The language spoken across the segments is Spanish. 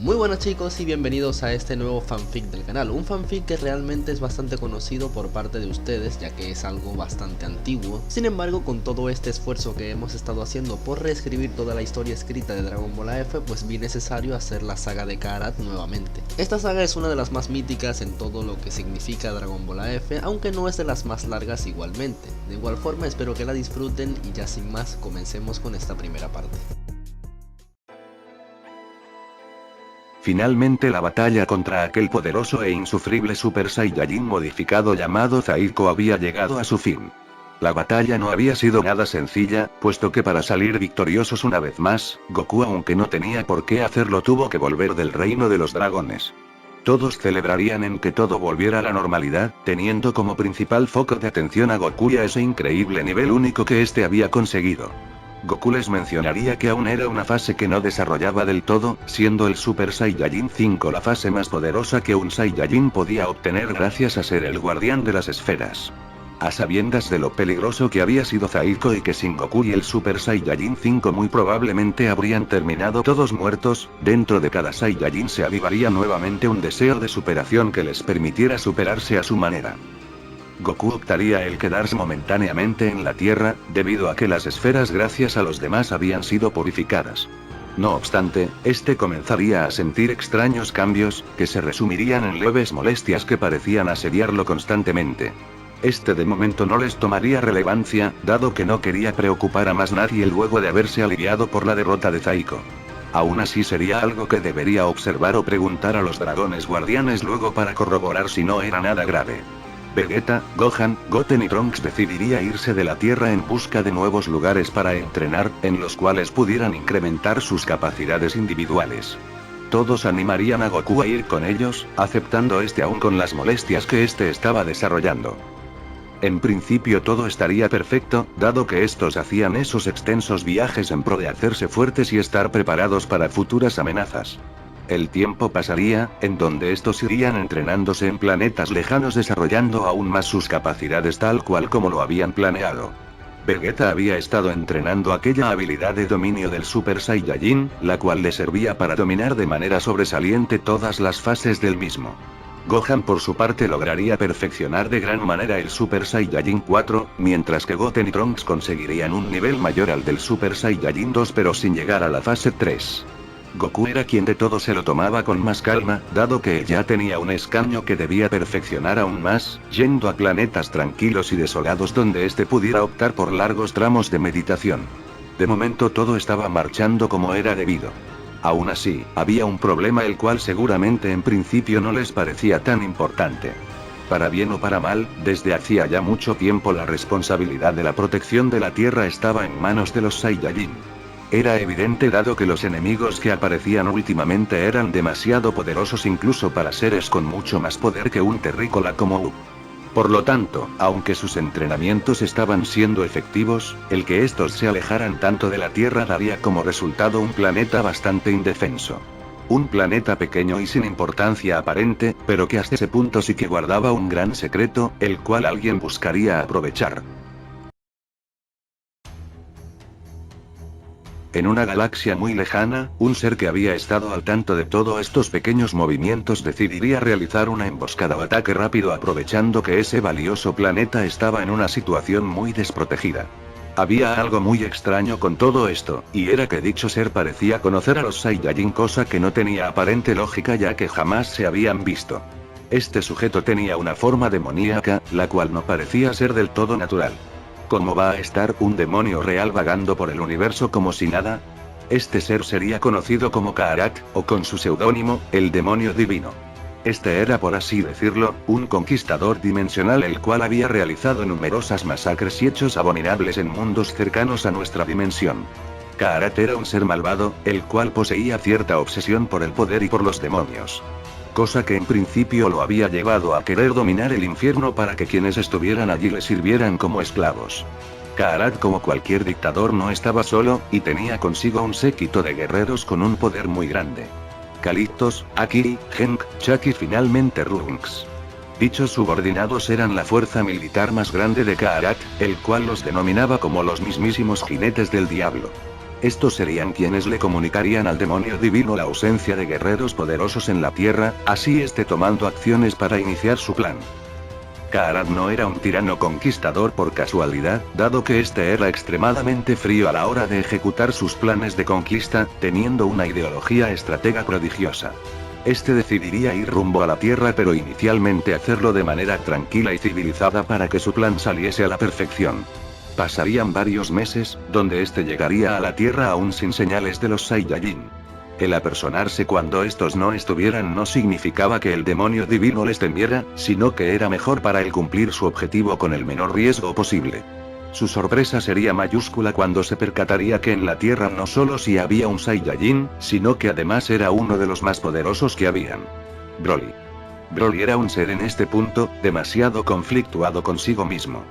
Muy buenas chicos y bienvenidos a este nuevo fanfic del canal, un fanfic que realmente es bastante conocido por parte de ustedes ya que es algo bastante antiguo. Sin embargo, con todo este esfuerzo que hemos estado haciendo por reescribir toda la historia escrita de Dragon Ball AF, pues vi necesario hacer la saga de Karat nuevamente. Esta saga es una de las más míticas en todo lo que significa Dragon Ball AF, aunque no es de las más largas igualmente. De igual forma espero que la disfruten y ya sin más comencemos con esta primera parte. Finalmente la batalla contra aquel poderoso e insufrible Super Saiyajin modificado llamado Zaiko había llegado a su fin. La batalla no había sido nada sencilla, puesto que para salir victoriosos una vez más, Goku, aunque no tenía por qué hacerlo, tuvo que volver del reino de los dragones. Todos celebrarían en que todo volviera a la normalidad, teniendo como principal foco de atención a Goku y a ese increíble nivel único que este había conseguido. Goku les mencionaría que aún era una fase que no desarrollaba del todo, siendo el Super Saiyajin 5 la fase más poderosa que un Saiyajin podía obtener gracias a ser el guardián de las esferas. A sabiendas de lo peligroso que había sido Zaiko y que sin Goku y el Super Saiyajin 5 muy probablemente habrían terminado todos muertos, dentro de cada Saiyajin se avivaría nuevamente un deseo de superación que les permitiera superarse a su manera. Goku optaría el quedarse momentáneamente en la Tierra, debido a que las esferas gracias a los demás habían sido purificadas. No obstante, este comenzaría a sentir extraños cambios, que se resumirían en leves molestias que parecían asediarlo constantemente. Este de momento no les tomaría relevancia, dado que no quería preocupar a más nadie luego de haberse aliviado por la derrota de Zaiko. Aún así sería algo que debería observar o preguntar a los dragones guardianes luego para corroborar si no era nada grave. Vegeta, Gohan, Goten y Trunks decidiría irse de la Tierra en busca de nuevos lugares para entrenar, en los cuales pudieran incrementar sus capacidades individuales. Todos animarían a Goku a ir con ellos, aceptando este aún con las molestias que este estaba desarrollando. En principio todo estaría perfecto, dado que estos hacían esos extensos viajes en pro de hacerse fuertes y estar preparados para futuras amenazas. El tiempo pasaría, en donde estos irían entrenándose en planetas lejanos desarrollando aún más sus capacidades tal cual como lo habían planeado. Vegeta había estado entrenando aquella habilidad de dominio del Super Saiyajin, la cual le servía para dominar de manera sobresaliente todas las fases del mismo. Gohan por su parte lograría perfeccionar de gran manera el Super Saiyajin 4, mientras que Goten y Trunks conseguirían un nivel mayor al del Super Saiyajin 2 pero sin llegar a la fase 3. Goku era quien de todo se lo tomaba con más calma, dado que ya tenía un escaño que debía perfeccionar aún más, yendo a planetas tranquilos y desolados donde este pudiera optar por largos tramos de meditación. De momento todo estaba marchando como era debido. Aún así, había un problema el cual seguramente en principio no les parecía tan importante. Para bien o para mal, desde hacía ya mucho tiempo la responsabilidad de la protección de la Tierra estaba en manos de los Saiyajin. Era evidente dado que los enemigos que aparecían últimamente eran demasiado poderosos incluso para seres con mucho más poder que un terrícola como U. Por lo tanto, aunque sus entrenamientos estaban siendo efectivos, el que estos se alejaran tanto de la Tierra daría como resultado un planeta bastante indefenso. Un planeta pequeño y sin importancia aparente, pero que hasta ese punto sí que guardaba un gran secreto, el cual alguien buscaría aprovechar. En una galaxia muy lejana, un ser que había estado al tanto de todos estos pequeños movimientos decidiría realizar una emboscada o ataque rápido aprovechando que ese valioso planeta estaba en una situación muy desprotegida. Había algo muy extraño con todo esto, y era que dicho ser parecía conocer a los Saiyajin, cosa que no tenía aparente lógica ya que jamás se habían visto. Este sujeto tenía una forma demoníaca, la cual no parecía ser del todo natural. ¿Cómo va a estar un demonio real vagando por el universo como si nada? Este ser sería conocido como Karat, o con su seudónimo, el demonio divino. Este era, por así decirlo, un conquistador dimensional el cual había realizado numerosas masacres y hechos abominables en mundos cercanos a nuestra dimensión. Karat era un ser malvado, el cual poseía cierta obsesión por el poder y por los demonios. Cosa que en principio lo había llevado a querer dominar el infierno para que quienes estuvieran allí le sirvieran como esclavos. Karat, como cualquier dictador, no estaba solo, y tenía consigo un séquito de guerreros con un poder muy grande. Calictos, Akiri, Genk, Chuck y finalmente Trunks. Dichos subordinados eran la fuerza militar más grande de Karat, el cual los denominaba como los mismísimos jinetes del diablo. Estos serían quienes le comunicarían al demonio divino la ausencia de guerreros poderosos en la Tierra, así tomando acciones para iniciar su plan. Kaarat no era un tirano conquistador por casualidad, dado que era extremadamente frío a la hora de ejecutar sus planes de conquista, teniendo una ideología estratega prodigiosa. Decidiría ir rumbo a la Tierra, pero inicialmente hacerlo de manera tranquila y civilizada para que su plan saliese a la perfección. Pasarían varios meses, donde llegaría a la Tierra aún sin señales de los Saiyajin. El apersonarse cuando estos no estuvieran no significaba que el demonio divino les temiera, sino que era mejor para él cumplir su objetivo con el menor riesgo posible. Su sorpresa sería mayúscula cuando se percataría que en la Tierra no solo sí había un Saiyajin, sino que además era uno de los más poderosos que habían. Broly. Broly era un ser en este punto, demasiado conflictuado consigo mismo.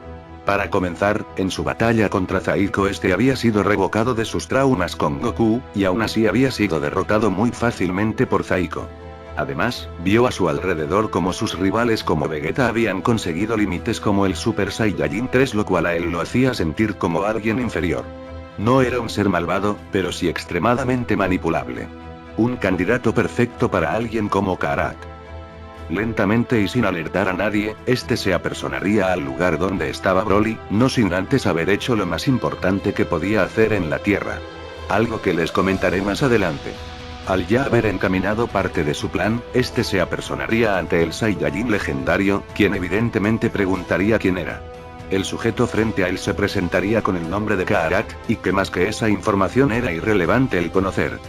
Para comenzar, en su batalla contra Zaiko había sido revocado de sus traumas con Goku, y aún así había sido derrotado muy fácilmente por Zaiko. Además, vio a su alrededor como sus rivales como Vegeta habían conseguido límites como el Super Saiyajin 3, lo cual a él lo hacía sentir como alguien inferior. No era un ser malvado, pero sí extremadamente manipulable. Un candidato perfecto para alguien como Kaarat. Lentamente y sin alertar a nadie, se apersonaría al lugar donde estaba Broly, no sin antes haber hecho lo más importante que podía hacer en la Tierra. Algo que les comentaré más adelante. Al ya haber encaminado parte de su plan, se apersonaría ante el Saiyajin legendario, quien evidentemente preguntaría quién era. El sujeto frente a él se presentaría con el nombre de Kaarat, y que más que esa información era irrelevante el conocer.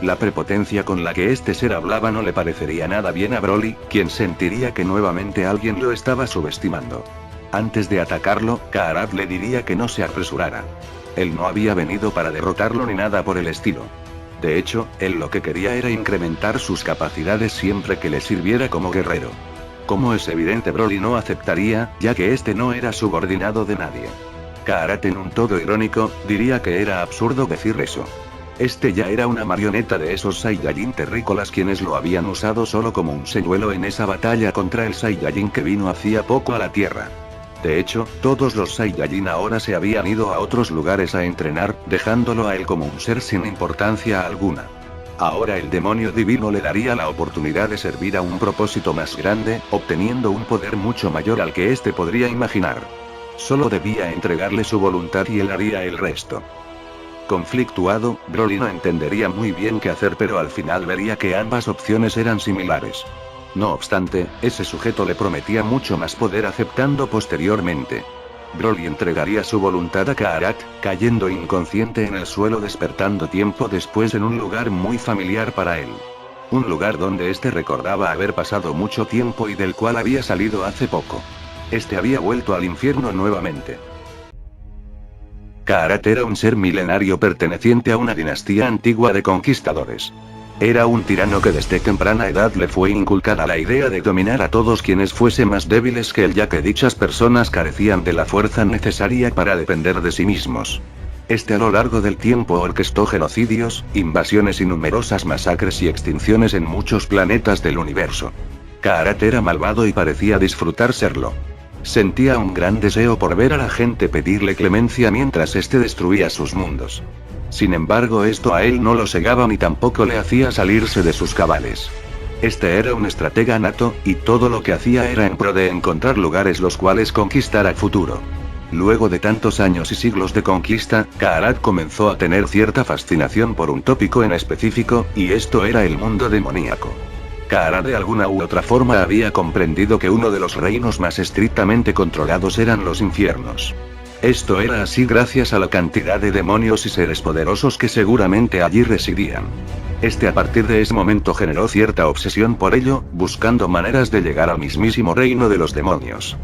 La prepotencia con la que ser hablaba no le parecería nada bien a Broly, quien sentiría que nuevamente alguien lo estaba subestimando. Antes de atacarlo, Kaarat le diría que no se apresurara. Él no había venido para derrotarlo ni nada por el estilo. De hecho, él lo que quería era incrementar sus capacidades siempre que le sirviera como guerrero. Como es evidente, Broly no aceptaría, ya que no era subordinado de nadie. Kaarat, en un tono irónico, diría que era absurdo decir eso. Ya era una marioneta de esos Saiyajin terrícolas quienes lo habían usado solo como un señuelo en esa batalla contra el Saiyajin que vino hacía poco a la Tierra. De hecho, todos los Saiyajin ahora se habían ido a otros lugares a entrenar, dejándolo a él como un ser sin importancia alguna. Ahora el demonio divino le daría la oportunidad de servir a un propósito más grande, obteniendo un poder mucho mayor al que podría imaginar. Solo debía entregarle su voluntad y él haría el resto. Conflictuado, Broly no entendería muy bien qué hacer, pero al final vería que ambas opciones eran similares. No obstante, ese sujeto le prometía mucho más poder, aceptando posteriormente. Broly entregaría su voluntad a Kaarat, cayendo inconsciente en el suelo, despertando tiempo después en un lugar muy familiar para él. Un lugar donde recordaba haber pasado mucho tiempo y del cual había salido hace poco. Había vuelto al infierno nuevamente. Kaarat era un ser milenario perteneciente a una dinastía antigua de conquistadores. Era un tirano que desde temprana edad le fue inculcada la idea de dominar a todos quienes fuesen más débiles que él, ya que dichas personas carecían de la fuerza necesaria para depender de sí mismos. A lo largo del tiempo orquestó genocidios, invasiones y numerosas masacres y extinciones en muchos planetas del universo. Kaarat era malvado y parecía disfrutar serlo. Sentía un gran deseo por ver a la gente pedirle clemencia mientras destruía sus mundos. Sin embargo, esto a él no lo cegaba ni tampoco le hacía salirse de sus cabales. Era un estratega nato, y todo lo que hacía era en pro de encontrar lugares los cuales conquistar a futuro. Luego de tantos años y siglos de conquista, Kaarat comenzó a tener cierta fascinación por un tópico en específico, y esto era el mundo demoníaco. Kaarat de alguna u otra forma había comprendido que uno de los reinos más estrictamente controlados eran los infiernos. Esto era así gracias a la cantidad de demonios y seres poderosos que seguramente allí residían. A partir de ese momento generó cierta obsesión por ello, buscando maneras de llegar al mismísimo reino de los demonios.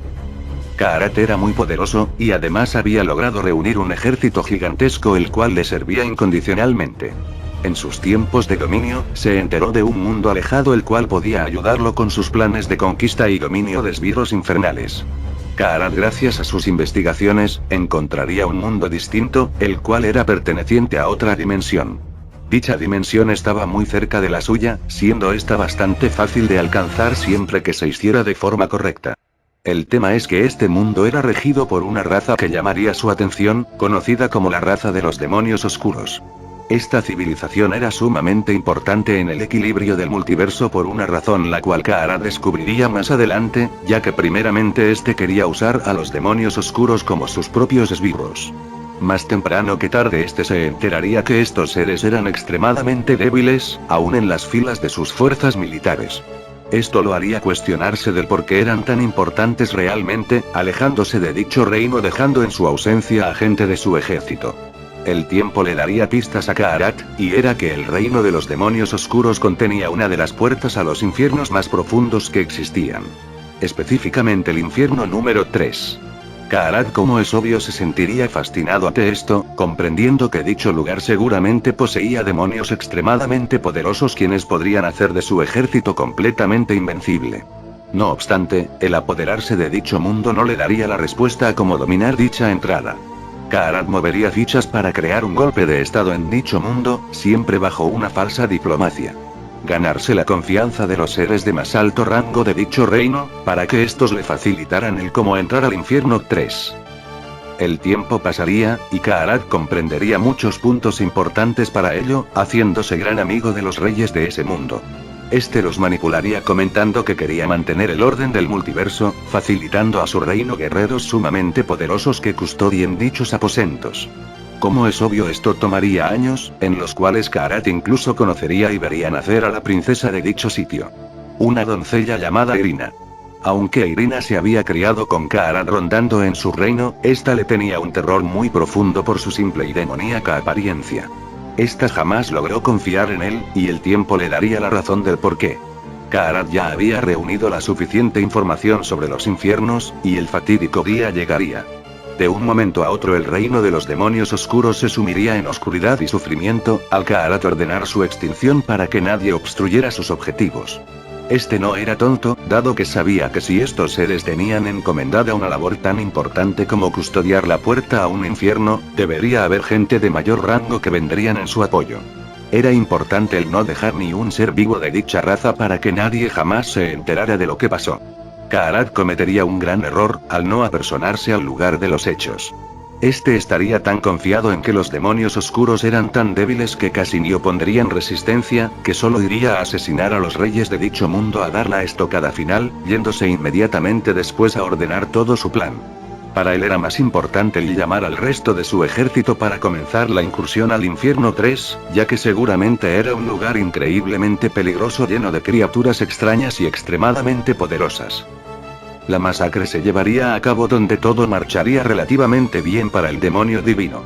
Kaarat era muy poderoso, y además había logrado reunir un ejército gigantesco el cual le servía incondicionalmente. En sus tiempos de dominio, se enteró de un mundo alejado el cual podía ayudarlo con sus planes de conquista y dominio de esbirros infernales. Kaarat, gracias a sus investigaciones, encontraría un mundo distinto, el cual era perteneciente a otra dimensión. Dicha dimensión estaba muy cerca de la suya, siendo bastante fácil de alcanzar siempre que se hiciera de forma correcta. El tema es que este mundo era regido por una raza que llamaría su atención, conocida como la raza de los demonios oscuros. Esta civilización era sumamente importante en el equilibrio del multiverso por una razón la cual Kaara descubriría más adelante, ya que primeramente este quería usar a los demonios oscuros como sus propios esbirros. Más temprano que tarde este se enteraría que estos seres eran extremadamente débiles, aún en las filas de sus fuerzas militares. Esto lo haría cuestionarse del por qué eran tan importantes realmente, alejándose de dicho reino dejando en su ausencia a gente de su ejército. El tiempo le daría pistas a Kaarat, y era que el reino de los demonios oscuros contenía una de las puertas a los infiernos más profundos que existían. Específicamente el infierno número 3. Kaarat, como es obvio, se sentiría fascinado ante esto, comprendiendo que dicho lugar seguramente poseía demonios extremadamente poderosos quienes podrían hacer de su ejército completamente invencible. No obstante, el apoderarse de dicho mundo no le daría la respuesta a cómo dominar dicha entrada. Kaarat movería fichas para crear un golpe de estado en dicho mundo, siempre bajo una falsa diplomacia. Ganarse la confianza de los seres de más alto rango de dicho reino, para que estos le facilitaran el cómo entrar al infierno 3. El tiempo pasaría, y Kaarat comprendería muchos puntos importantes para ello, haciéndose gran amigo de los reyes de ese mundo. Este los manipularía comentando que quería mantener el orden del multiverso, facilitando a su reino guerreros sumamente poderosos que custodien dichos aposentos. Como es obvio, esto tomaría años, en los cuales Kaarat incluso conocería y vería nacer a la princesa de dicho sitio. Una doncella llamada Irina. Aunque Irina se había criado con Kaarat rondando en su reino, esta le tenía un terror muy profundo por su simple y demoníaca apariencia. Esta jamás logró confiar en él, y el tiempo le daría la razón del porqué. Kaarat ya había reunido la suficiente información sobre los infiernos, y el fatídico día llegaría. De un momento a otro el reino de los demonios oscuros se sumiría en oscuridad y sufrimiento, al Kaarat ordenar su extinción para que nadie obstruyera sus objetivos. Este no era tonto, dado que sabía que si estos seres tenían encomendada una labor tan importante como custodiar la puerta a un infierno, debería haber gente de mayor rango que vendrían en su apoyo. Era importante el no dejar ni un ser vivo de dicha raza para que nadie jamás se enterara de lo que pasó. Kaarat cometería un gran error, al no apersonarse al lugar de los hechos. Este estaría tan confiado en que los demonios oscuros eran tan débiles que casi ni opondrían resistencia, que solo iría a asesinar a los reyes de dicho mundo a dar la estocada final, yéndose inmediatamente después a ordenar todo su plan. Para él era más importante el llamar al resto de su ejército para comenzar la incursión al infierno 3, ya que seguramente era un lugar increíblemente peligroso lleno de criaturas extrañas y extremadamente poderosas. La masacre se llevaría a cabo donde todo marcharía relativamente bien para el demonio divino.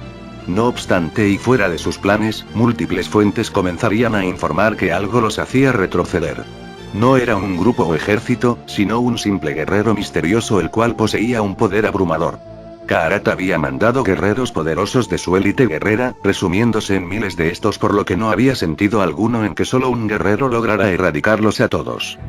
No obstante, y fuera de sus planes, múltiples fuentes comenzarían a informar que algo los hacía retroceder. No era un grupo o ejército, sino un simple guerrero misterioso el cual poseía un poder abrumador. Kaarat había mandado guerreros poderosos de su élite guerrera, resumiéndose en miles de estos, por lo que no había sentido alguno en que solo un guerrero lograra erradicarlos a todos.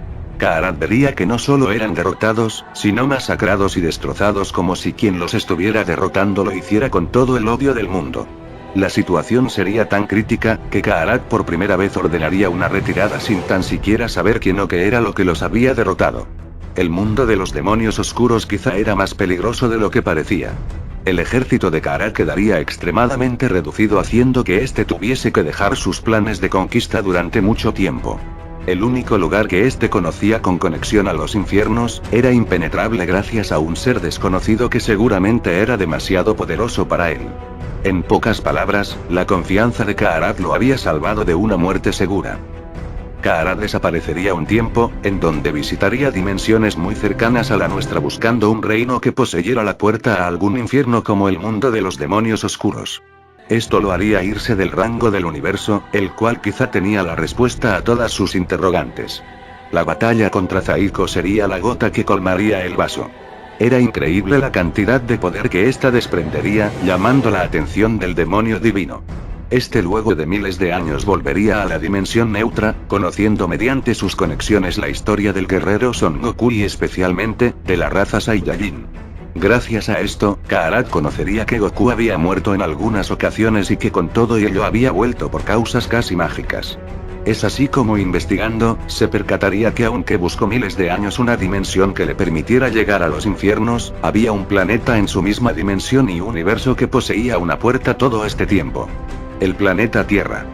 Kaarat vería que no solo eran derrotados, sino masacrados y destrozados como si quien los estuviera derrotando lo hiciera con todo el odio del mundo. La situación sería tan crítica, que Kaarat por primera vez ordenaría una retirada sin tan siquiera saber quién o qué era lo que los había derrotado. El mundo de los demonios oscuros quizá era más peligroso de lo que parecía. El ejército de Kaarat quedaría extremadamente reducido, haciendo que éste tuviese que dejar sus planes de conquista durante mucho tiempo. El único lugar que éste conocía con conexión a los infiernos, era impenetrable gracias a un ser desconocido que seguramente era demasiado poderoso para él. En pocas palabras, la confianza de Kaarat lo había salvado de una muerte segura. Kaarat desaparecería un tiempo, en donde visitaría dimensiones muy cercanas a la nuestra buscando un reino que poseyera la puerta a algún infierno como el mundo de los demonios oscuros. Esto lo haría irse del rango del universo, el cual quizá tenía la respuesta a todas sus interrogantes. La batalla contra Zaiko sería la gota que colmaría el vaso. Era increíble la cantidad de poder que ésta desprendería, llamando la atención del demonio divino. Este luego de miles de años volvería a la dimensión neutra, conociendo mediante sus conexiones la historia del guerrero Son Goku y especialmente, de la raza Saiyajin. Gracias a esto, Kaarat conocería que Goku había muerto en algunas ocasiones y que con todo ello había vuelto por causas casi mágicas. Es así como investigando, se percataría que aunque buscó miles de años una dimensión que le permitiera llegar a los infiernos, había un planeta en su misma dimensión y universo que poseía una puerta todo este tiempo. el planeta Tierra.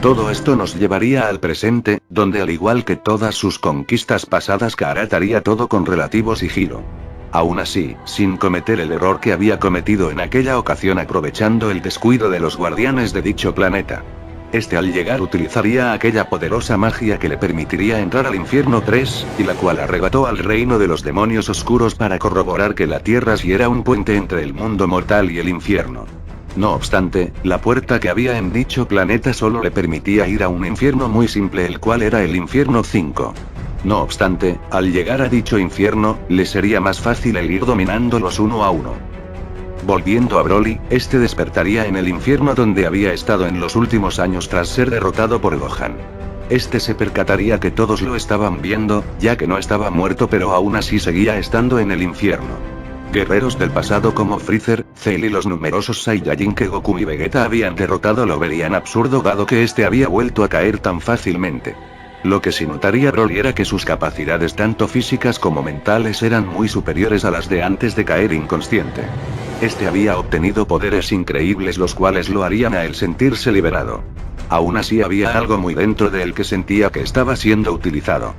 Todo esto nos llevaría al presente, donde al igual que todas sus conquistas pasadas, Kaarat haría todo con relativo sigilo. Aún así, sin cometer el error que había cometido en aquella ocasión aprovechando el descuido de los guardianes de dicho planeta. Al llegar utilizaría aquella poderosa magia que le permitiría entrar al infierno 3, y la cual arrebató al reino de los demonios oscuros para corroborar que la Tierra sí era un puente entre el mundo mortal y el infierno. No obstante, la puerta que había en dicho planeta solo le permitía ir a un infierno muy simple, el cual era el infierno 5. No obstante, al llegar a dicho infierno, le sería más fácil el ir dominándolos uno a uno. Volviendo a Broly, despertaría en el infierno donde había estado en los últimos años tras ser derrotado por Gohan. Se percataría que todos lo estaban viendo, ya que no estaba muerto pero aún así seguía estando en el infierno. Guerreros del pasado como Freezer, Cell y los numerosos Saiyajin que Goku y Vegeta habían derrotado lo verían absurdo dado que había vuelto a caer tan fácilmente. Lo que sí notaría Broly era que sus capacidades tanto físicas como mentales eran muy superiores a las de antes de caer inconsciente. Había obtenido poderes increíbles los cuales lo harían a él sentirse liberado. Aún así había algo muy dentro de él que sentía que estaba siendo utilizado.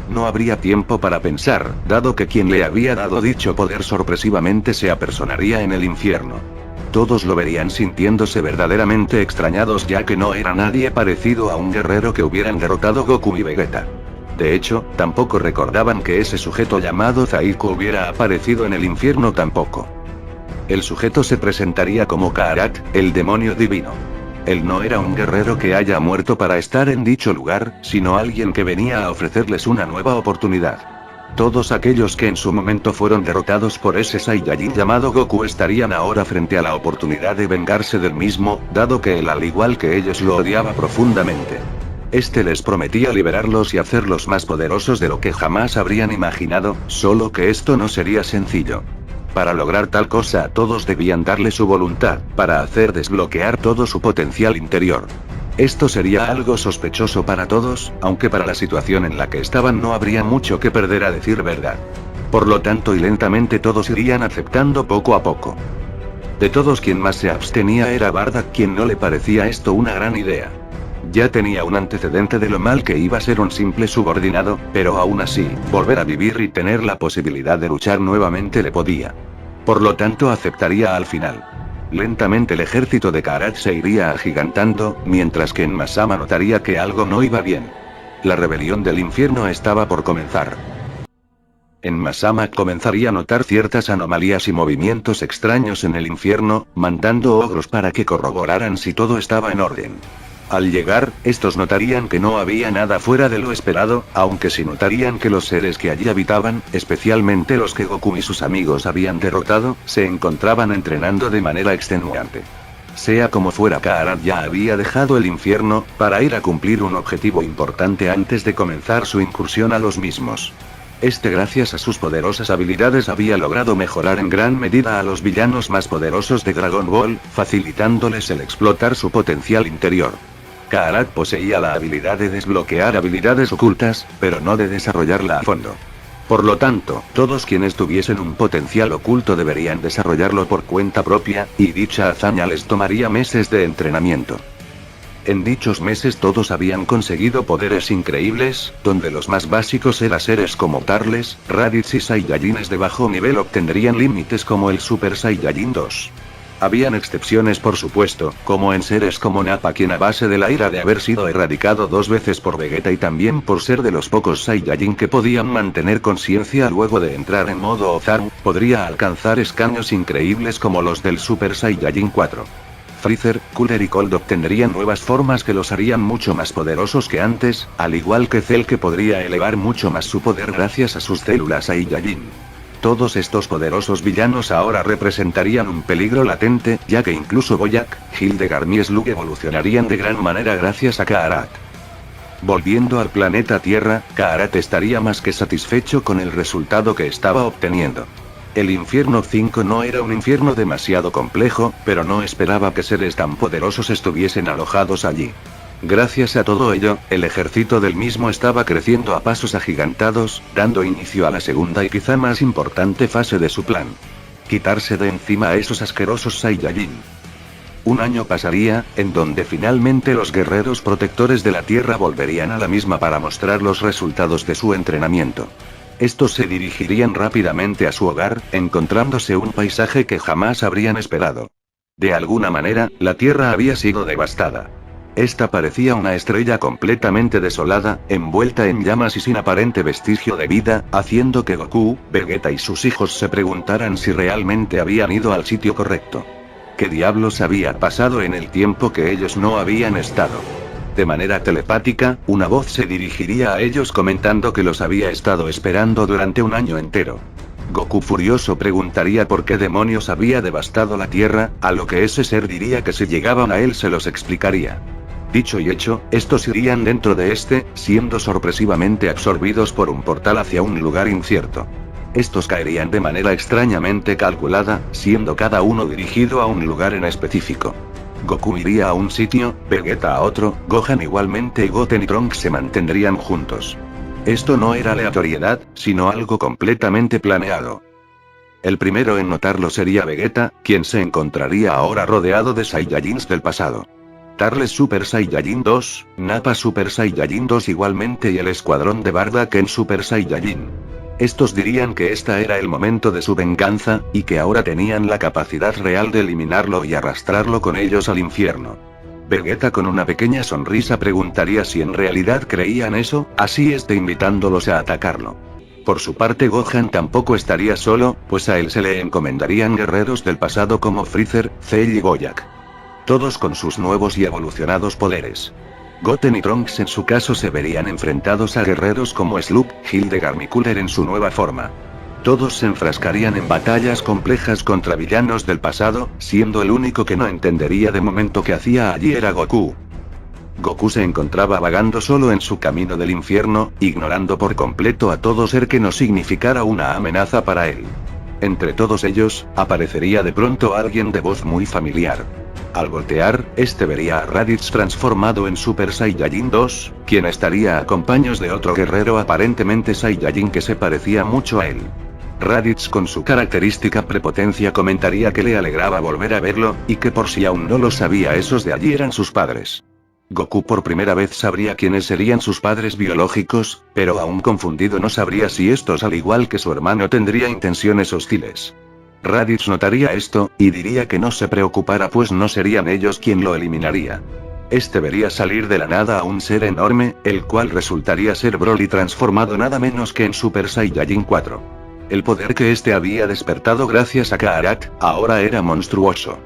No habría tiempo para pensar, dado que quien le había dado dicho poder sorpresivamente se apersonaría en el infierno. Todos lo verían sintiéndose verdaderamente extrañados ya que no era nadie parecido a un guerrero que hubieran derrotado Goku y Vegeta. De hecho, tampoco recordaban que ese sujeto llamado Zaiko hubiera aparecido en el infierno tampoco. El sujeto se presentaría como Kaarat, el demonio divino. Él no era un guerrero que haya muerto para estar en dicho lugar, sino alguien que venía a ofrecerles una nueva oportunidad. Todos aquellos que en su momento fueron derrotados por ese Saiyajin llamado Goku estarían ahora frente a la oportunidad de vengarse del mismo, dado que él al igual que ellos lo odiaba profundamente. Les prometía liberarlos y hacerlos más poderosos de lo que jamás habrían imaginado, solo que esto no sería sencillo. Para lograr tal cosa todos debían darle su voluntad, para hacer desbloquear todo su potencial interior. Esto sería algo sospechoso para todos, aunque para la situación en la que estaban no habría mucho que perder a decir verdad. Por lo tanto y lentamente todos irían aceptando poco a poco. De todos quien más se abstenía era Bardock, quien no le parecía esto una gran idea. Ya tenía un antecedente de lo mal que iba a ser un simple subordinado, pero aún así, volver a vivir y tener la posibilidad de luchar nuevamente le podía. Por lo tanto aceptaría al final. Lentamente el ejército de Kaarat se iría agigantando, mientras que en Masama notaría que algo no iba bien. La rebelión del infierno estaba por comenzar. En Masama comenzaría a notar ciertas anomalías y movimientos extraños en el infierno, mandando ogros para que corroboraran si todo estaba en orden. Al llegar, estos notarían que no había nada fuera de lo esperado, aunque sí notarían que los seres que allí habitaban, especialmente los que Goku y sus amigos habían derrotado, se encontraban entrenando de manera extenuante. Sea como fuera, Kaarat ya había dejado el infierno, para ir a cumplir un objetivo importante antes de comenzar su incursión a los mismos. Gracias a sus poderosas habilidades había logrado mejorar en gran medida a los villanos más poderosos de Dragon Ball, facilitándoles el explotar su potencial interior. Kaarat poseía la habilidad de desbloquear habilidades ocultas, pero no de desarrollarla a fondo. Por lo tanto, todos quienes tuviesen un potencial oculto deberían desarrollarlo por cuenta propia, y dicha hazaña les tomaría meses de entrenamiento. En dichos meses todos habían conseguido poderes increíbles, donde los más básicos eran seres como Turles, Raditz y Saiyajines de bajo nivel obtendrían límites como el Super Saiyajin 2. Habían excepciones por supuesto, como en seres como Nappa, quien a base de la ira de haber sido erradicado 2 veces por Vegeta y también por ser de los pocos Saiyajin que podían mantener conciencia luego de entrar en modo Ozaru, podría alcanzar escaños increíbles como los del Super Saiyajin 4. Freezer, Cooler y Cold obtendrían nuevas formas que los harían mucho más poderosos que antes, al igual que Cell, que podría elevar mucho más su poder gracias a sus células Saiyajin. Todos estos poderosos villanos ahora representarían un peligro latente, ya que incluso Boyac, Hildegard y Slug evolucionarían de gran manera gracias a Kaarat. Volviendo al planeta Tierra, Kaarat estaría más que satisfecho con el resultado que estaba obteniendo. El infierno 5 no era un infierno demasiado complejo, pero no esperaba que seres tan poderosos estuviesen alojados allí. Gracias a todo ello, el ejército del mismo estaba creciendo a pasos agigantados, dando inicio a la segunda y quizá más importante fase de su plan. Quitarse de encima a esos asquerosos Saiyajin. Un año pasaría, en donde finalmente los guerreros protectores de la Tierra volverían a la misma para mostrar los resultados de su entrenamiento. Estos se dirigirían rápidamente a su hogar, encontrándose un paisaje que jamás habrían esperado. De alguna manera, la Tierra había sido devastada. Esta parecía una estrella completamente desolada, envuelta en llamas y sin aparente vestigio de vida, haciendo que Goku, Vegeta y sus hijos se preguntaran si realmente habían ido al sitio correcto. ¿Qué diablos había pasado en el tiempo que ellos no habían estado? De manera telepática, una voz se dirigiría a ellos comentando que los había estado esperando durante un año entero. Goku furioso preguntaría por qué demonios había devastado la Tierra, a lo que ese ser diría que si llegaban a él se los explicaría. Dicho y hecho, estos irían dentro de este, siendo sorpresivamente absorbidos por un portal hacia un lugar incierto. Estos caerían de manera extrañamente calculada, siendo cada uno dirigido a un lugar en específico. Goku iría a un sitio, Vegeta a otro, Gohan igualmente y Goten y Trunks se mantendrían juntos. Esto no era aleatoriedad, sino algo completamente planeado. El primero en notarlo sería Vegeta, quien se encontraría ahora rodeado de Saiyajins del pasado. Turles Super Saiyajin 2, Nappa Super Saiyajin 2 igualmente y el escuadrón de Bardock en Super Saiyajin. Estos dirían que esta era el momento de su venganza, y que ahora tenían la capacidad real de eliminarlo y arrastrarlo con ellos al infierno. Vegeta con una pequeña sonrisa preguntaría si en realidad creían eso, así invitándolos a atacarlo. Por su parte Gohan tampoco estaría solo, pues a él se le encomendarían guerreros del pasado como Freezer, Cell y Goyak. Todos con sus nuevos y evolucionados poderes. Goten y Trunks en su caso se verían enfrentados a guerreros como Sloop, Hildegard y Cooler en su nueva forma. Todos se enfrascarían en batallas complejas contra villanos del pasado, siendo el único que no entendería de momento qué hacía allí era Goku. Goku se encontraba vagando solo en su camino del infierno, ignorando por completo a todo ser que no significara una amenaza para él. Entre todos ellos, aparecería de pronto alguien de voz muy familiar. Al voltear, vería a Raditz transformado en Super Saiyajin 2, quien estaría a acompañados de otro guerrero aparentemente Saiyajin que se parecía mucho a él. Raditz con su característica prepotencia comentaría que le alegraba volver a verlo, y que por si aún no lo sabía esos de allí eran sus padres. Goku por primera vez sabría quiénes serían sus padres biológicos, pero aún confundido no sabría si estos al igual que su hermano tendría intenciones hostiles. Raditz notaría esto, y diría que no se preocupara pues no serían ellos quien lo eliminaría. Vería salir de la nada a un ser enorme, el cual resultaría ser Broly transformado nada menos que en Super Saiyajin 4. El poder que había despertado gracias a Karat, ahora era monstruoso.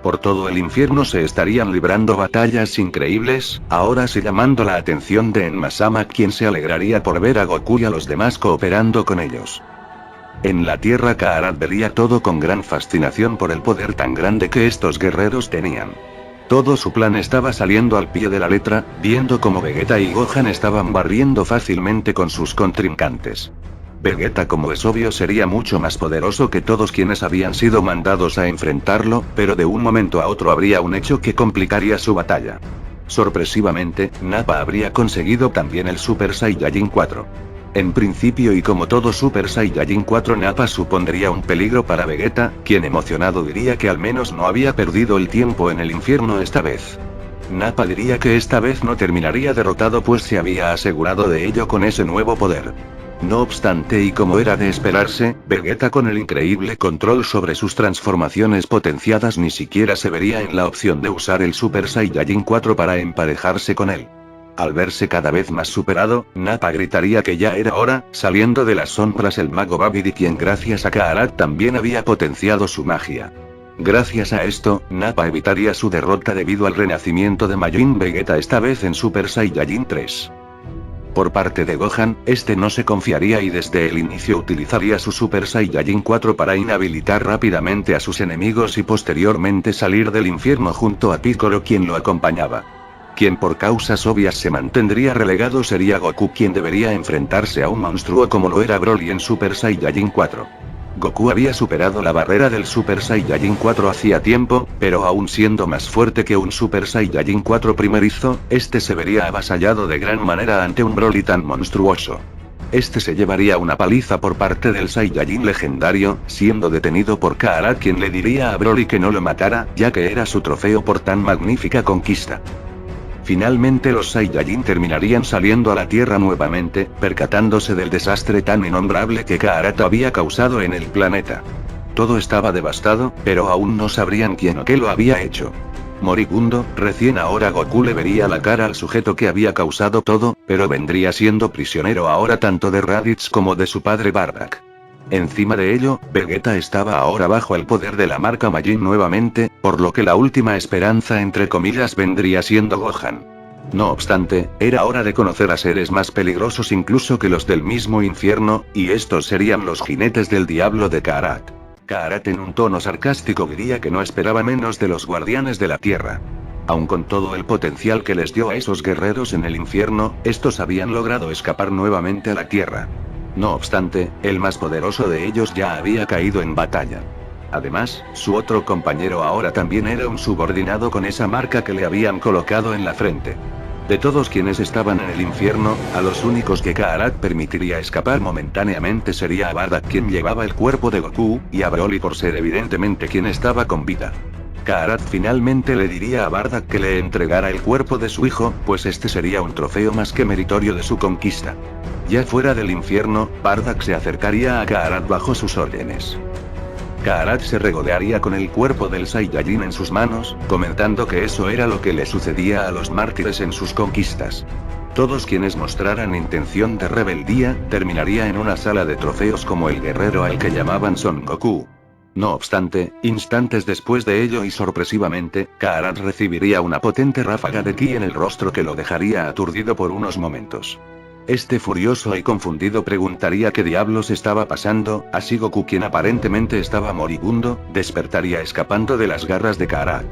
Por todo el infierno se estarían librando batallas increíbles, ahora sí llamando la atención de Enma-sama quien se alegraría por ver a Goku y a los demás cooperando con ellos. En la Tierra Karat vería todo con gran fascinación por el poder tan grande que estos guerreros tenían. Todo su plan estaba saliendo al pie de la letra, viendo como Vegeta y Gohan estaban barriendo fácilmente con sus contrincantes. Vegeta como es obvio sería mucho más poderoso que todos quienes habían sido mandados a enfrentarlo, pero de un momento a otro habría un hecho que complicaría su batalla. Sorpresivamente, Nappa habría conseguido también el Super Saiyajin 4. En principio y como todo Super Saiyajin 4 Nappa supondría un peligro para Vegeta, quien emocionado diría que al menos no había perdido el tiempo en el infierno esta vez. Nappa diría que esta vez no terminaría derrotado pues se había asegurado de ello con ese nuevo poder. No obstante y como era de esperarse, Vegeta con el increíble control sobre sus transformaciones potenciadas ni siquiera se vería en la opción de usar el Super Saiyajin 4 para emparejarse con él. Al verse cada vez más superado, Nappa gritaría que ya era hora, saliendo de las sombras el mago Babidi quien gracias a Karat también había potenciado su magia. Gracias a esto, Nappa evitaría su derrota debido al renacimiento de Majin Vegeta esta vez en Super Saiyajin 3. Por parte de Gohan, no se confiaría y desde el inicio utilizaría su Super Saiyajin 4 para inhabilitar rápidamente a sus enemigos y posteriormente salir del infierno junto a Piccolo quien lo acompañaba. Quien por causas obvias se mantendría relegado sería Goku quien debería enfrentarse a un monstruo como lo era Broly en Super Saiyajin 4. Goku había superado la barrera del Super Saiyajin 4 hacía tiempo, pero aún siendo más fuerte que un Super Saiyajin 4 primerizo, se vería avasallado de gran manera ante un Broly tan monstruoso. Este se llevaría una paliza por parte del Saiyajin legendario, siendo detenido por Kaarat, quien le diría a Broly que no lo matara, ya que era su trofeo por tan magnífica conquista. Finalmente los Saiyajin terminarían saliendo a la Tierra nuevamente, percatándose del desastre tan innombrable que Kaarat había causado en el planeta. Todo estaba devastado, pero aún no sabrían quién o qué lo había hecho. Moribundo, recién ahora Goku le vería la cara al sujeto que había causado todo, pero vendría siendo prisionero ahora tanto de Raditz como de su padre Bardock. Encima de ello, Vegeta estaba ahora bajo el poder de la marca Majin nuevamente, por lo que la última esperanza entre comillas vendría siendo Gohan. No obstante, era hora de conocer a seres más peligrosos incluso que los del mismo infierno, y estos serían los jinetes del diablo de Kaarat. Kaarat en un tono sarcástico diría que no esperaba menos de los guardianes de la tierra. Aun con todo el potencial que les dio a esos guerreros en el infierno, estos habían logrado escapar nuevamente a la tierra. No obstante, el más poderoso de ellos ya había caído en batalla. Además, su otro compañero ahora también era un subordinado con esa marca que le habían colocado en la frente. De todos quienes estaban en el infierno, a los únicos que Kaarat permitiría escapar momentáneamente sería a Bardock, quien llevaba el cuerpo de Goku, y a Broly por ser evidentemente quien estaba con vida. Kaarat finalmente le diría a Bardock que le entregara el cuerpo de su hijo, pues este sería un trofeo más que meritorio de su conquista. Ya fuera del infierno, Bardock se acercaría a Kaarat bajo sus órdenes. Kaarat se regodearía con el cuerpo del Saiyajin en sus manos, comentando que eso era lo que le sucedía a los mártires en sus conquistas. Todos quienes mostraran intención de rebeldía, terminaría en una sala de trofeos como el guerrero al que llamaban Son Goku. No obstante, instantes después de ello y sorpresivamente, Kaarat recibiría una potente ráfaga de ki en el rostro que lo dejaría aturdido por unos momentos. Este furioso y confundido preguntaría qué diablos estaba pasando, así Goku, quien aparentemente estaba moribundo, despertaría escapando de las garras de Kaarat.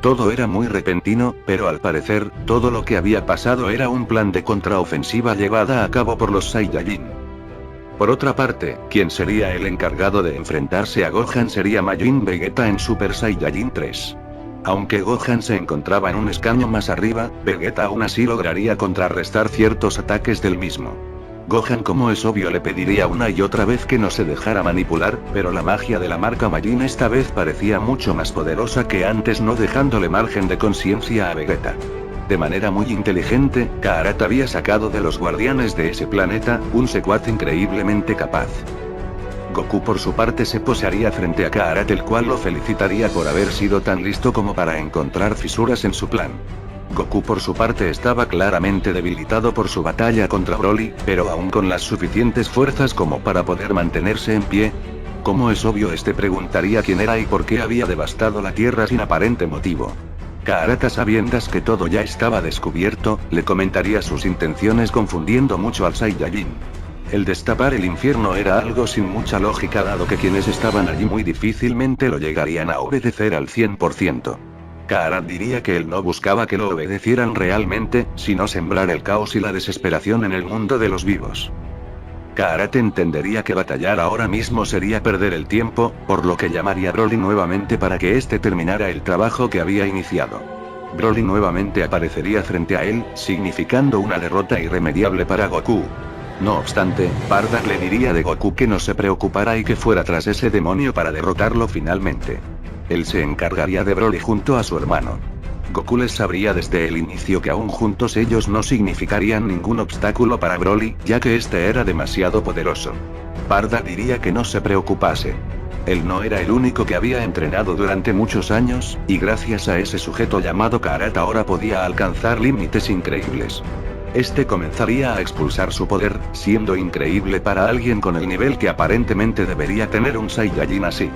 Todo era muy repentino, pero al parecer, todo lo que había pasado era un plan de contraofensiva llevada a cabo por los Saiyajin. Por otra parte, quien sería el encargado de enfrentarse a Gohan sería Majin Vegeta en Super Saiyajin 3. Aunque Gohan se encontraba en un escaño más arriba, Vegeta aún así lograría contrarrestar ciertos ataques del mismo. Gohan, como es obvio, le pediría una y otra vez que no se dejara manipular, pero la magia de la marca Majin esta vez parecía mucho más poderosa que antes, no dejándole margen de conciencia a Vegeta. De manera muy inteligente, Kaarat había sacado de los guardianes de ese planeta, un secuaz increíblemente capaz. Goku por su parte se posaría frente a Kaarat, el cual lo felicitaría por haber sido tan listo como para encontrar fisuras en su plan. Goku por su parte estaba claramente debilitado por su batalla contra Broly, pero aún con las suficientes fuerzas como para poder mantenerse en pie. Como es obvio, este preguntaría quién era y por qué había devastado la Tierra sin aparente motivo. Kaarat, a sabiendas que todo ya estaba descubierto, le comentaría sus intenciones, confundiendo mucho al Saiyajin. El destapar el infierno era algo sin mucha lógica, dado que quienes estaban allí muy difícilmente lo llegarían a obedecer al 100%. Kaarat diría que él no buscaba que lo obedecieran realmente, sino sembrar el caos y la desesperación en el mundo de los vivos. Kaarat entendería que batallar ahora mismo sería perder el tiempo, por lo que llamaría a Broly nuevamente para que éste terminara el trabajo que había iniciado. Broly nuevamente aparecería frente a él, significando una derrota irremediable para Goku. No obstante, Bardock le diría de Goku que no se preocupara y que fuera tras ese demonio para derrotarlo finalmente. Él se encargaría de Broly junto a su hermano. Goku les sabría desde el inicio que aún juntos ellos no significarían ningún obstáculo para Broly, ya que este era demasiado poderoso. Bardock diría que no se preocupase. Él no era el único que había entrenado durante muchos años, y gracias a ese sujeto llamado Kaarat ahora podía alcanzar límites increíbles. Este comenzaría a expulsar su poder, siendo increíble para alguien con el nivel que aparentemente debería tener un Saiyajin así.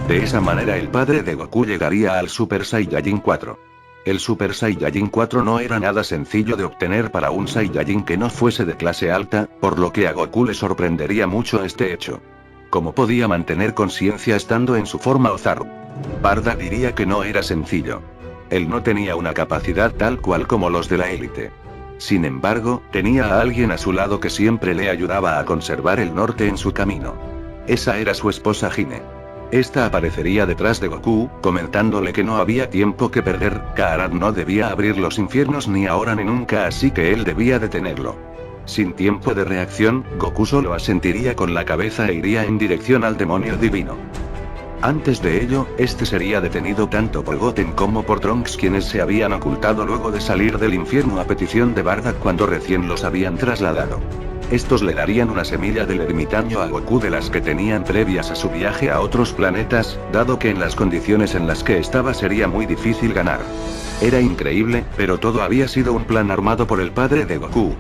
De esa manera el padre de Goku llegaría al Super Saiyajin 4. El Super Saiyajin 4 no era nada sencillo de obtener para un Saiyajin que no fuese de clase alta, por lo que a Goku le sorprendería mucho este hecho. ¿Cómo podía mantener conciencia estando en su forma Ozaru? Bardock diría que no era sencillo. Él no tenía una capacidad tal cual como los de la élite. Sin embargo, tenía a alguien a su lado que siempre le ayudaba a conservar el norte en su camino. Esa era su esposa Hime. Esta aparecería detrás de Goku, comentándole que no había tiempo que perder. Kaarat no debía abrir los infiernos ni ahora ni nunca, así que él debía detenerlo. Sin tiempo de reacción, Goku solo asentiría con la cabeza e iría en dirección al demonio divino. Antes de ello, este sería detenido tanto por Goten como por Trunks, quienes se habían ocultado luego de salir del infierno a petición de Bardock cuando recién los habían trasladado. Estos le darían una semilla del ermitaño a Goku de las que tenían previas a su viaje a otros planetas, dado que en las condiciones en las que estaba sería muy difícil ganar. Era increíble, pero todo había sido un plan armado por el padre de Goku.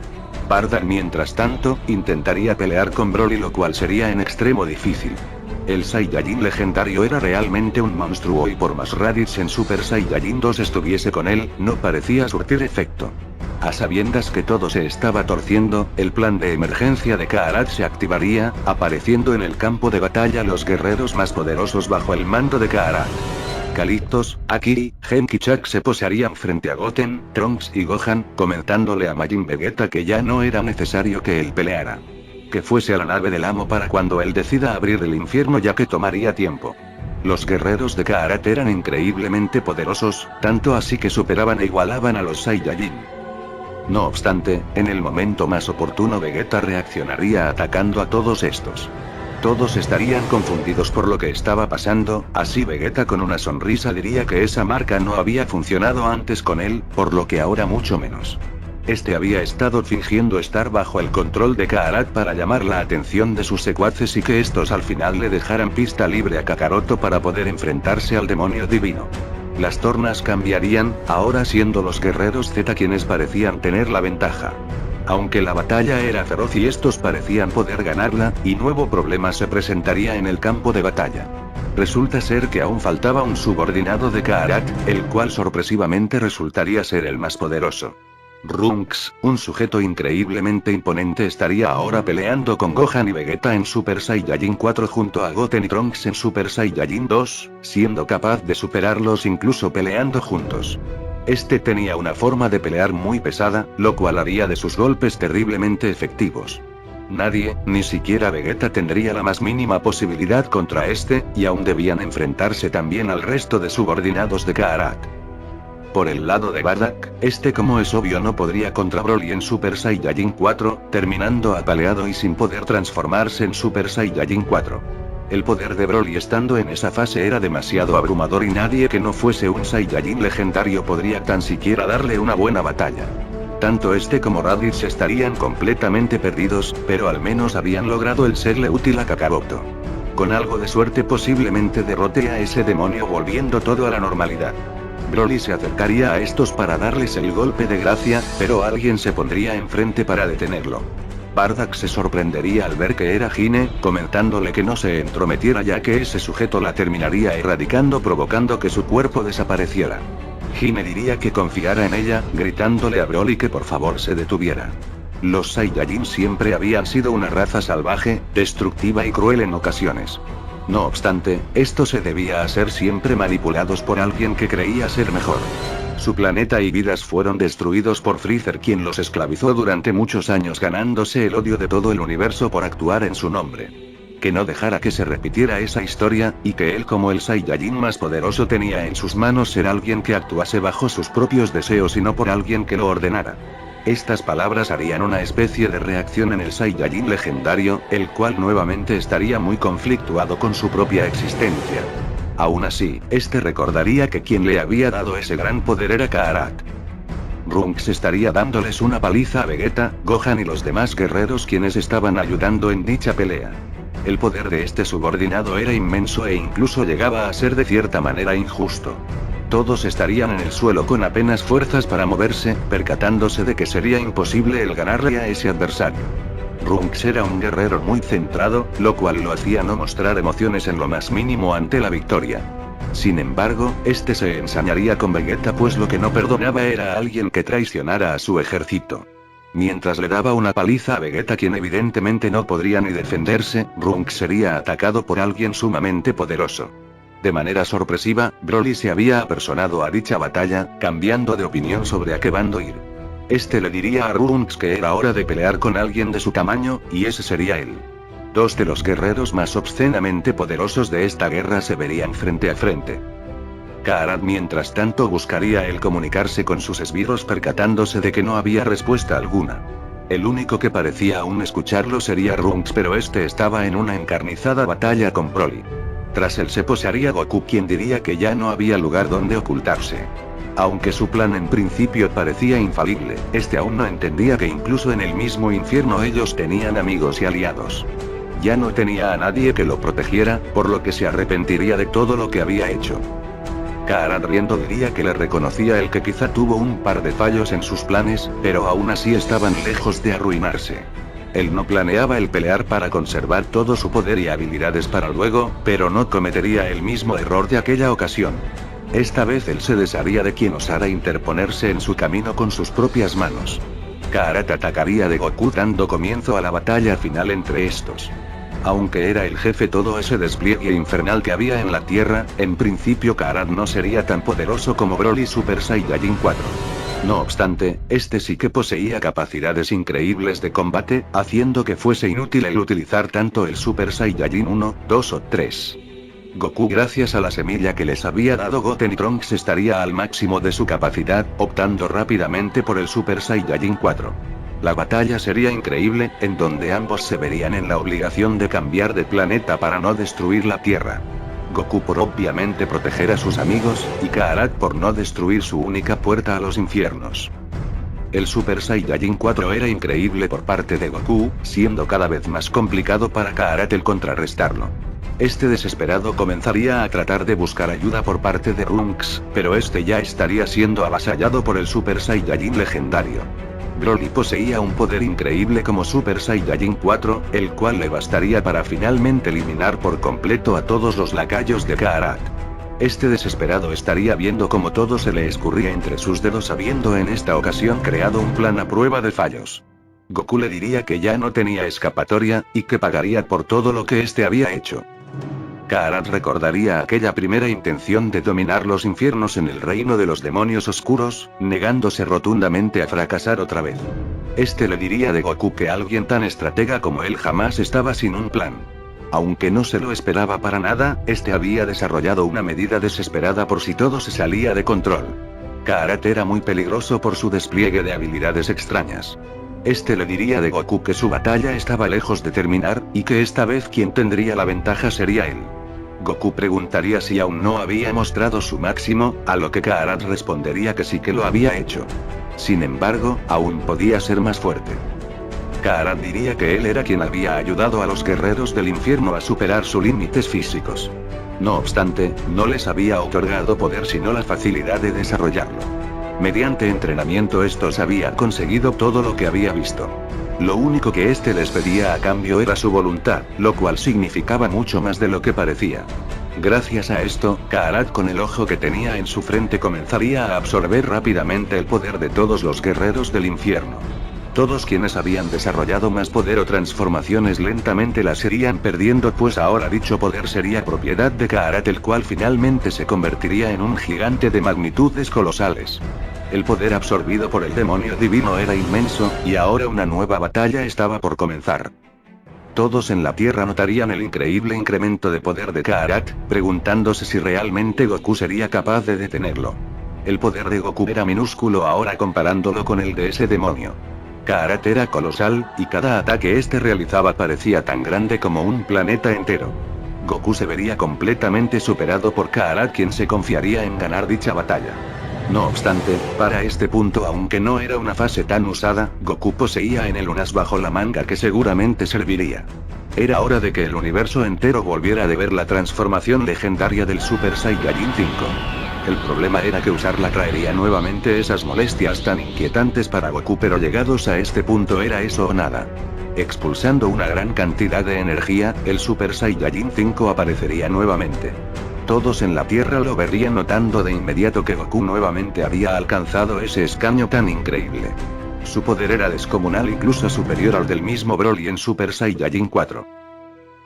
Bardock, mientras tanto, intentaría pelear con Broly, lo cual sería en extremo difícil. El Saiyajin legendario era realmente un monstruo y por más Raditz en Super Saiyajin 2 estuviese con él, no parecía surtir efecto. A sabiendas que todo se estaba torciendo, el plan de emergencia de Karat se activaría, apareciendo en el campo de batalla los guerreros más poderosos bajo el mando de Karat. Calictos, Akiri, Genki Chak se posarían frente a Goten, Trunks y Gohan, comentándole a Majin Vegeta que ya no era necesario que él peleara. Que fuese a la nave del amo para cuando él decida abrir el infierno, ya que tomaría tiempo. Los guerreros de Karat eran increíblemente poderosos, tanto así que superaban e igualaban a los Saiyajin. No obstante, en el momento más oportuno Vegeta reaccionaría atacando a todos estos. Todos estarían confundidos por lo que estaba pasando, así Vegeta con una sonrisa diría que esa marca no había funcionado antes con él, por lo que ahora mucho menos. Este había estado fingiendo estar bajo el control de Karat para llamar la atención de sus secuaces y que estos al final le dejaran pista libre a Kakaroto para poder enfrentarse al demonio divino. Las tornas cambiarían, ahora siendo los guerreros Z quienes parecían tener la ventaja. Aunque la batalla era feroz y estos parecían poder ganarla, y nuevo problema se presentaría en el campo de batalla. Resulta ser que aún faltaba un subordinado de Karat, el cual sorpresivamente resultaría ser el más poderoso. Trunks, un sujeto increíblemente imponente, estaría ahora peleando con Gohan y Vegeta en Super Saiyajin 4 junto a Goten y Trunks en Super Saiyajin 2, siendo capaz de superarlos incluso peleando juntos. Este tenía una forma de pelear muy pesada, lo cual haría de sus golpes terriblemente efectivos. Nadie, ni siquiera Vegeta, tendría la más mínima posibilidad contra este, y aún debían enfrentarse también al resto de subordinados de Karat. Por el lado de Bardock, este como es obvio no podría contra Broly en Super Saiyajin 4, terminando apaleado y sin poder transformarse en Super Saiyajin 4. El poder de Broly estando en esa fase era demasiado abrumador y nadie que no fuese un Saiyajin legendario podría tan siquiera darle una buena batalla. Tanto este como Raditz estarían completamente perdidos, pero al menos habían logrado el serle útil a Kakaroto. Con algo de suerte posiblemente derrote a ese demonio volviendo todo a la normalidad. Broly se acercaría a estos para darles el golpe de gracia, pero alguien se pondría enfrente para detenerlo. Bardock se sorprendería al ver que era Hine, comentándole que no se entrometiera ya que ese sujeto la terminaría erradicando provocando que su cuerpo desapareciera. Hine diría que confiara en ella, gritándole a Broly que por favor se detuviera. Los Saiyajin siempre habían sido una raza salvaje, destructiva y cruel en ocasiones. No obstante, esto se debía a ser siempre manipulados por alguien que creía ser mejor. Su planeta y vidas fueron destruidos por Freezer, quien los esclavizó durante muchos años ganándose el odio de todo el universo por actuar en su nombre. Que no dejara que se repitiera esa historia, y que él como el Saiyajin más poderoso tenía en sus manos ser alguien que actuase bajo sus propios deseos y no por alguien que lo ordenara. Estas palabras harían una especie de reacción en el Saiyajin legendario, el cual nuevamente estaría muy conflictuado con su propia existencia. Aún así, este recordaría que quien le había dado ese gran poder era Karat. Trunks estaría dándoles una paliza a Vegeta, Gohan y los demás guerreros quienes estaban ayudando en dicha pelea. El poder de este subordinado era inmenso e incluso llegaba a ser de cierta manera injusto. Todos estarían en el suelo con apenas fuerzas para moverse, percatándose de que sería imposible el ganarle a ese adversario. Trunks era un guerrero muy centrado, lo cual lo hacía no mostrar emociones en lo más mínimo ante la victoria. Sin embargo, este se ensañaría con Vegeta pues lo que no perdonaba era a alguien que traicionara a su ejército. Mientras le daba una paliza a Vegeta, quien evidentemente no podría ni defenderse, Trunks sería atacado por alguien sumamente poderoso. De manera sorpresiva, Broly se había apersonado a dicha batalla, cambiando de opinión sobre a qué bando ir. Este le diría a Trunks que era hora de pelear con alguien de su tamaño, y ese sería él. Dos de los guerreros más obscenamente poderosos de esta guerra se verían frente a frente. Karat mientras tanto buscaría el comunicarse con sus esbirros percatándose de que no había respuesta alguna. El único que parecía aún escucharlo sería Trunks, pero este estaba en una encarnizada batalla con Broly. Tras él se posaría Goku, quien diría que ya no había lugar donde ocultarse. Aunque su plan en principio parecía infalible, este aún no entendía que incluso en el mismo infierno ellos tenían amigos y aliados. Ya no tenía a nadie que lo protegiera, por lo que se arrepentiría de todo lo que había hecho. Karat riendo diría que le reconocía el que quizá tuvo un par de fallos en sus planes, pero aún así estaban lejos de arruinarse. Él no planeaba el pelear para conservar todo su poder y habilidades para luego, pero no cometería el mismo error de aquella ocasión. Esta vez él se desharía de quien osara interponerse en su camino con sus propias manos. Karat atacaría de Goku dando comienzo a la batalla final entre estos. Aunque era el jefe todo ese despliegue infernal que había en la Tierra, en principio Karat no sería tan poderoso como Broly Super Saiyajin 4. No obstante, este sí que poseía capacidades increíbles de combate, haciendo que fuese inútil el utilizar tanto el Super Saiyajin 1, 2 o 3. Goku, gracias a la semilla que les había dado Goten y Trunks, estaría al máximo de su capacidad, optando rápidamente por el Super Saiyajin 4. La batalla sería increíble, en donde ambos se verían en la obligación de cambiar de planeta para no destruir la Tierra. Goku por obviamente proteger a sus amigos, y Karat por no destruir su única puerta a los infiernos. El Super Saiyajin 4 era increíble por parte de Goku, siendo cada vez más complicado para Karat el contrarrestarlo. Este desesperado comenzaría a tratar de buscar ayuda por parte de Trunks, pero este ya estaría siendo avasallado por el Super Saiyajin legendario. Broly poseía un poder increíble como Super Saiyajin 4, el cual le bastaría para finalmente eliminar por completo a todos los lacayos de Karat. Este desesperado estaría viendo cómo todo se le escurría entre sus dedos, habiendo en esta ocasión creado un plan a prueba de fallos. Goku le diría que ya no tenía escapatoria, y que pagaría por todo lo que este había hecho. Karat recordaría aquella primera intención de dominar los infiernos en el reino de los demonios oscuros, negándose rotundamente a fracasar otra vez. Este le diría de Goku que alguien tan estratega como él jamás estaba sin un plan. Aunque no se lo esperaba para nada, este había desarrollado una medida desesperada por si todo se salía de control. Karat era muy peligroso por su despliegue de habilidades extrañas. Este le diría de Goku que su batalla estaba lejos de terminar, y que esta vez quien tendría la ventaja sería él. Goku preguntaría si aún no había mostrado su máximo, a lo que Karat respondería que sí que lo había hecho. Sin embargo, aún podía ser más fuerte. Karat diría que él era quien había ayudado a los guerreros del infierno a superar sus límites físicos. No obstante, no les había otorgado poder sino la facilidad de desarrollarlo. Mediante entrenamiento estos habían conseguido todo lo que había visto. Lo único que este les pedía a cambio era su voluntad, lo cual significaba mucho más de lo que parecía. Gracias a esto, Karat con el ojo que tenía en su frente comenzaría a absorber rápidamente el poder de todos los guerreros del infierno. Todos quienes habían desarrollado más poder o transformaciones lentamente las irían perdiendo, pues ahora dicho poder sería propiedad de Karat, el cual finalmente se convertiría en un gigante de magnitudes colosales. El poder absorbido por el demonio divino era inmenso, y ahora una nueva batalla estaba por comenzar. Todos en la Tierra notarían el increíble incremento de poder de Karat, preguntándose si realmente Goku sería capaz de detenerlo. El poder de Goku era minúsculo ahora comparándolo con el de ese demonio. Karat era colosal, y cada ataque este realizaba parecía tan grande como un planeta entero. Goku se vería completamente superado por Karat, quien se confiaría en ganar dicha batalla. No obstante, para este punto, aunque no era una fase tan usada, Goku poseía en él un as bajo la manga que seguramente serviría. Era hora de que el universo entero volviera a ver la transformación legendaria del Super Saiyajin 5. El problema era que usarla traería nuevamente esas molestias tan inquietantes para Goku, pero llegados a este punto era eso o nada. Expulsando una gran cantidad de energía, el Super Saiyajin 5 aparecería nuevamente. Todos en la Tierra lo verían, notando de inmediato que Goku nuevamente había alcanzado ese escaño tan increíble. Su poder era descomunal, incluso superior al del mismo Broly en Super Saiyajin 4.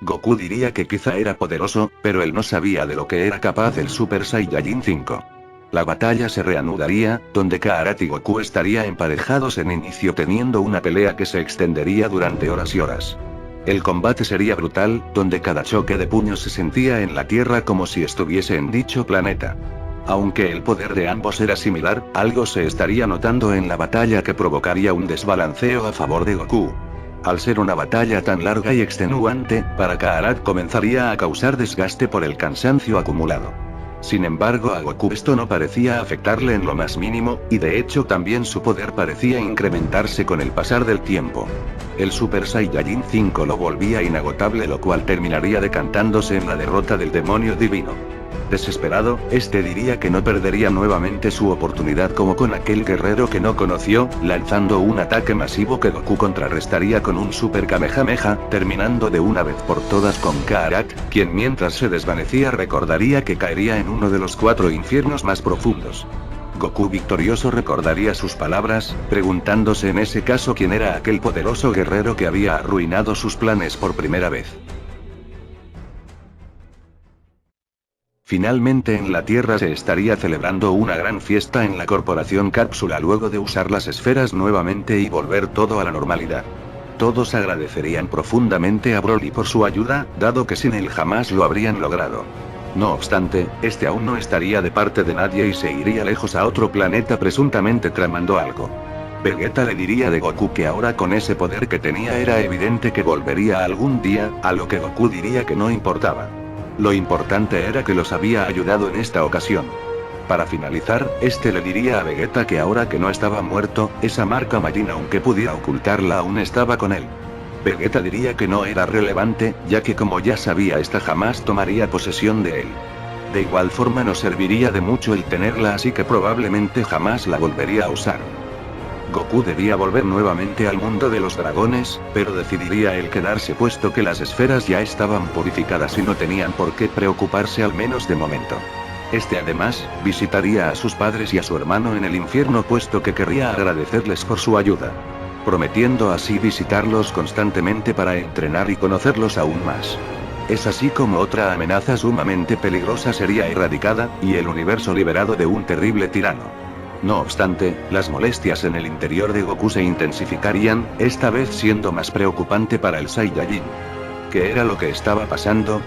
Goku diría que quizá era poderoso, pero él no sabía de lo que era capaz el Super Saiyajin 5. La batalla se reanudaría, donde Karat y Goku estarían emparejados en inicio, teniendo una pelea que se extendería durante horas y horas. El combate sería brutal, donde cada choque de puños se sentía en la Tierra como si estuviese en dicho planeta. Aunque el poder de ambos era similar, algo se estaría notando en la batalla que provocaría un desbalanceo a favor de Goku. Al ser una batalla tan larga y extenuante, para Kaarat comenzaría a causar desgaste por el cansancio acumulado. Sin embargo, a Goku esto no parecía afectarle en lo más mínimo, y de hecho también su poder parecía incrementarse con el pasar del tiempo. El Super Saiyajin 5 lo volvía inagotable, lo cual terminaría decantándose en la derrota del demonio divino. Desesperado, este diría que no perdería nuevamente su oportunidad como con aquel guerrero que no conoció, lanzando un ataque masivo que Goku contrarrestaría con un Super Kamehameha, terminando de una vez por todas con Kaarat, quien mientras se desvanecía recordaría que caería en uno de los 4 infiernos más profundos. Goku victorioso recordaría sus palabras, preguntándose en ese caso quién era aquel poderoso guerrero que había arruinado sus planes por primera vez. Finalmente en la Tierra se estaría celebrando una gran fiesta en la Corporación Cápsula luego de usar las esferas nuevamente y volver todo a la normalidad. Todos agradecerían profundamente a Broly por su ayuda, dado que sin él jamás lo habrían logrado. No obstante, este aún no estaría de parte de nadie y se iría lejos a otro planeta presuntamente tramando algo. Vegeta le diría de Goku que ahora con ese poder que tenía era evidente que volvería algún día, a lo que Goku diría que no importaba. Lo importante era que los había ayudado en esta ocasión. Para finalizar, este le diría a Vegeta que ahora que no estaba muerto, esa marca Majin aunque pudiera ocultarla aún estaba con él. Vegeta diría que no era relevante, ya que como ya sabía esta jamás tomaría posesión de él. De igual forma no serviría de mucho el tenerla, así que probablemente jamás la volvería a usar. Goku debía volver nuevamente al mundo de los dragones, pero decidiría el quedarse puesto que las esferas ya estaban purificadas y no tenían por qué preocuparse al menos de momento. Este además, visitaría a sus padres y a su hermano en el infierno puesto que querría agradecerles por su ayuda. Prometiendo así visitarlos constantemente para entrenar y conocerlos aún más. Es así como otra amenaza sumamente peligrosa sería erradicada, y el universo liberado de un terrible tirano. No obstante, las molestias en el interior de Goku se intensificarían, esta vez siendo más preocupante para el Saiyajin. ¿Qué era lo que estaba pasando?